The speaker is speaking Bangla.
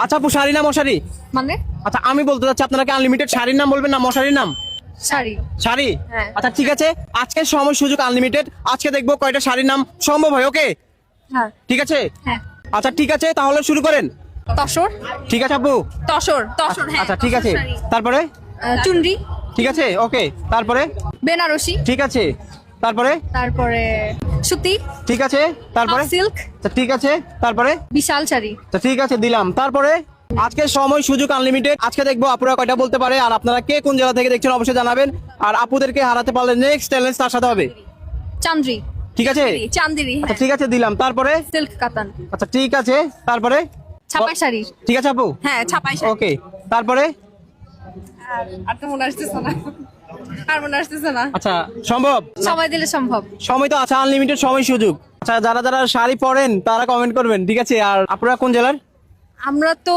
আচ্ছা আপু, শাড়ি না মশারি? মানে আচ্ছা আমি বলতে চাচ্ছি, আপনারা কি আনলিমিটেড শাড়ির নাম বলবেন না মশারির নাম? শাড়ি। শাড়ি? হ্যাঁ। আচ্ছা ঠিক আছে, আজকের সময় সুযোগ আনলিমিটেড। আজকে দেখবো কয়টা শাড়ির নাম সম্ভব হয়। ওকে হ্যাঁ। ঠিক আছে। হ্যাঁ। আচ্ছা ঠিক আছে, তাহলে শুরু করেন। তসর। ঠিক আছে আপু। তসর। তসর। হ্যাঁ। আচ্ছা ঠিক তসর আছে, শাড়ি। তারপরে? চুনরি। ঠিক আছে ওকে, তারপরে? বেনারসি। ঠিক আছে, তারপরে? তারপরে সুতি। ঠিক আছে, তারপরে? সিল্ক। আচ্ছা ঠিক আছে, তারপরে? বিশাল শাড়ি। আচ্ছা ঠিক আছে, দিলাম। তারপরে? আজকের সময় সুযোগ আনলিমিটেড। আজকে দেখবো আপুরা কয়টা বলতে পারে, আর আপনারা কে কোন জেলা থেকে দেখছেন অবশ্যই জানাবেন। আর আপুদেরকে হারাতে পারলে নেক্সট চ্যালেঞ্জ তার সাথে হবে। চান্দ্রি। ঠিক আছে। চান্দেরি। আচ্ছা ঠিক আছে, দিলাম। তারপরে? সিল্ক কাতান। আচ্ছা ঠিক আছে, তারপরে? ছাপাই শাড়ি। ঠিক আছে আপু। হ্যাঁ, ছাপাই শাড়ি। ওকে, তারপরে? আর তো মনে আসতেছে না। আর মনে আসতেছে না। আচ্ছা সম্ভব? সময় দিলে সম্ভব। সময় তো আছে, আনলিমিটেড সময় সুযোগ। আচ্ছা যারা যারা শাড়ি পরেন তারা কমেন্ট করবেন, ঠিক আছে? আর আপনারা কোন জেলার? আমরা তো